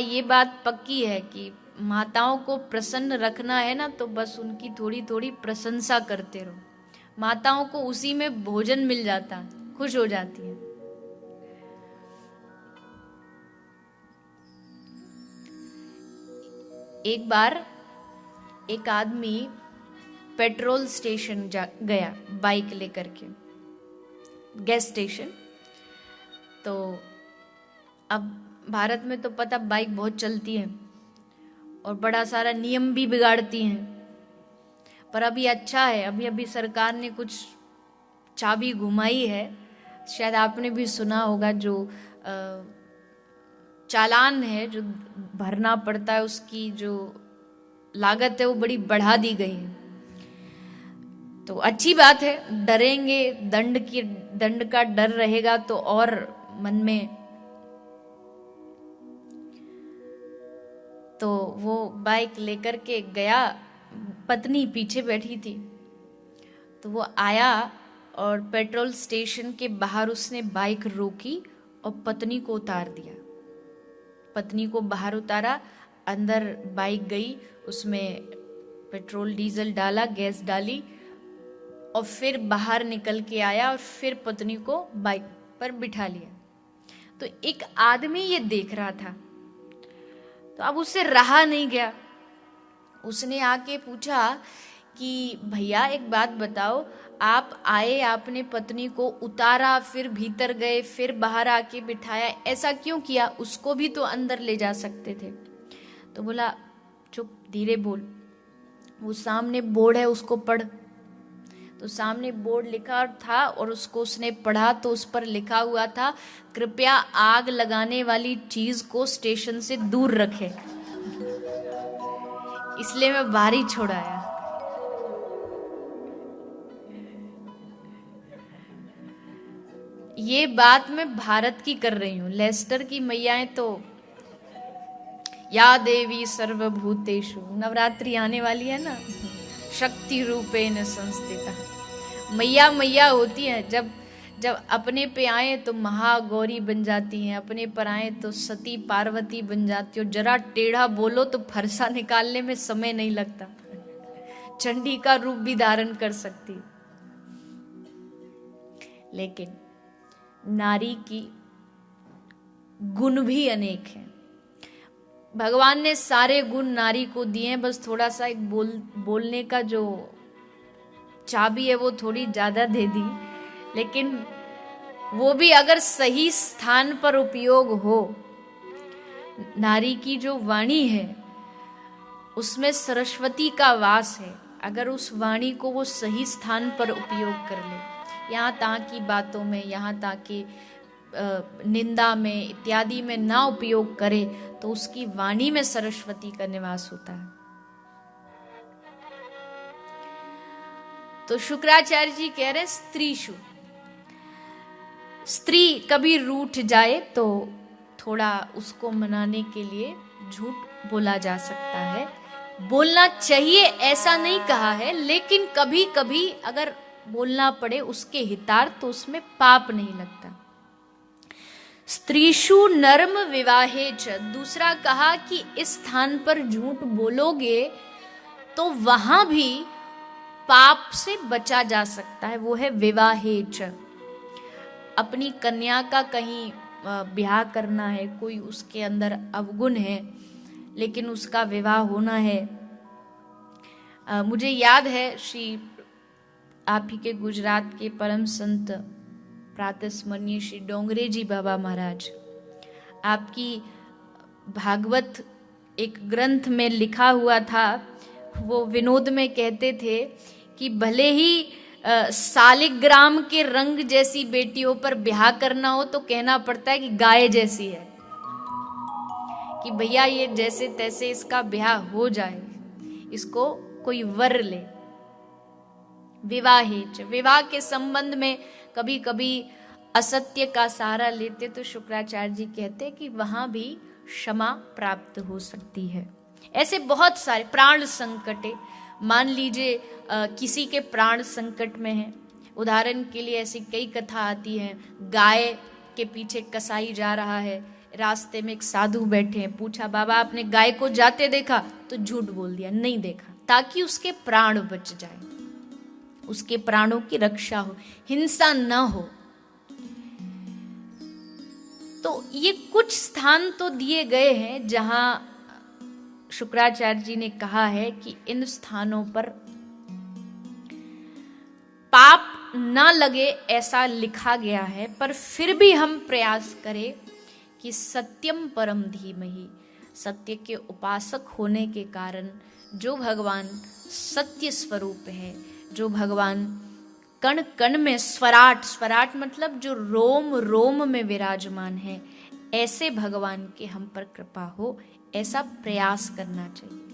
ये बात पक्की है कि माताओं को प्रसन्न रखना है ना, तो बस उनकी थोड़ी थोड़ी प्रशंसा करते रहो। माताओं को उसी में भोजन मिल जाता है, खुश हो जाती है। एक बार एक आदमी पेट्रोल स्टेशन गया बाइक लेकर के, गैस स्टेशन। तो अब भारत में तो पता बाइक बहुत चलती है और बड़ा सारा नियम भी बिगाड़ती हैं, पर अभी अच्छा है, अभी अभी सरकार ने कुछ चाबी घुमाई है। शायद आपने भी सुना होगा, जो चालान है जो भरना पड़ता है, उसकी जो लागत है वो बड़ी बढ़ा दी गई है। तो अच्छी बात है, डरेंगे, दंड का डर रहेगा तो और मन में। तो वो बाइक लेकर के गया, पत्नी पीछे बैठी थी। तो वो आया और पेट्रोल स्टेशन के बाहर उसने बाइक रोकी और पत्नी को उतार दिया। पत्नी को बाहर उतारा, अंदर बाइक गई, उसमें पेट्रोल डीजल डाला, गैस डाली और फिर बाहर निकल के आया और फिर पत्नी को बाइक पर बिठा लिया। तो एक आदमी ये देख रहा था, तो अब उससे रहा नहीं गया। उसने आके पूछा कि भैया एक बात बताओ, आप आए, आपने पत्नी को उतारा, फिर भीतर गए, फिर बाहर आके बिठाया, ऐसा क्यों किया? उसको भी तो अंदर ले जा सकते थे। तो बोला चुप, धीरे बोल, वो सामने बोर्ड है उसको पढ़। तो सामने बोर्ड लिखा था और उसको उसने पढ़ा, तो उस पर लिखा हुआ था, कृपया आग लगाने वाली चीज को स्टेशन से दूर रखें। इसलिए मैं बाहर ही छोड़ाया। ये बात मैं भारत की कर रही हूं। लेस्टर की मैयाएं तो या देवी सर्वभूतेषु, नवरात्रि आने वाली है ना, शक्ति रूपेण संस्थिता। मैया मैया होती हैं, जब अपने पे आए तो महागौरी बन जाती हैं, अपने पर आए तो सती पार्वती बन जाती हो। जरा टेढ़ा बोलो तो फरसा निकालने में समय नहीं लगता, चंडी का रूप भी धारण कर सकती। लेकिन नारी की गुण भी अनेक हैं। भगवान ने सारे गुण नारी को दिए हैं, बस थोड़ा सा एक बोलने का जो चाबी है वो थोड़ी ज्यादा दे दी। लेकिन वो भी अगर सही स्थान पर उपयोग हो, नारी की जो वाणी है उसमें सरस्वती का वास है। अगर उस वाणी को वो सही स्थान पर उपयोग कर ले, यहाँ तहाँ की बातों में, यहाँ तहाँ की निंदा में इत्यादि में ना उपयोग करे, तो उसकी वाणी में सरस्वती का निवास होता है। तो शुक्राचार्य जी कह रहे स्त्रीषु, स्त्री कभी रूठ जाए तो थोड़ा उसको मनाने के लिए झूठ बोला जा सकता है। बोलना चाहिए ऐसा नहीं कहा है, लेकिन कभी कभी अगर बोलना पड़े उसके हितार्थ तो उसमें पाप नहीं लगता। स्त्रीषु नर्म विवाहे च, दूसरा कहा कि इस स्थान पर झूठ बोलोगे तो वहां भी पाप से बचा जा सकता है, वो है विवाहे च। अपनी कन्या का कहीं ब्याह करना है, कोई उसके अंदर अवगुण है, लेकिन उसका विवाह होना है। मुझे याद है श्री आप ही के गुजरात के परम संत प्रातस्मरणीय श्री डोंगरे जी बाबा महाराज, आपकी भागवत एक ग्रंथ में लिखा हुआ था। वो विनोद में कहते थे कि भले ही सालिग्राम के रंग जैसी बेटियों पर ब्याह करना हो तो कहना पड़ता है कि गाय जैसी है, कि भैया ये जैसे तैसे इसका ब्याह हो जाए, इसको कोई वर ले। विवाहेच, विवाह के संबंध में कभी कभी असत्य का सहारा लेते तो शुक्राचार्य जी कहते कि वहां भी क्षमा प्राप्त हो सकती है। ऐसे बहुत सारे प्राण संकटे, मान लीजिए किसी के प्राण संकट में है, उदाहरण के लिए ऐसी कई कथा आती हैं, गाय के पीछे कसाई जा रहा है, रास्ते में एक साधु बैठे हैं, पूछा बाबा आपने गाय को जाते देखा? तो झूठ बोल दिया, नहीं देखा, ताकि उसके प्राण बच जाए, उसके प्राणों की रक्षा हो, हिंसा न हो। तो ये कुछ स्थान तो दिए गए हैं जहां शुक्राचार्य जी ने कहा है कि इन स्थानों पर पाप न लगे ऐसा लिखा गया है, पर फिर भी हम प्रयास करें कि सत्यम परम धीमहि, सत्य के उपासक होने के कारण जो भगवान सत्य स्वरूप है, जो भगवान कण कण में स्वराट, स्वराट मतलब जो रोम रोम में विराजमान है, ऐसे भगवान के हम पर कृपा हो, ऐसा प्रयास करना चाहिए।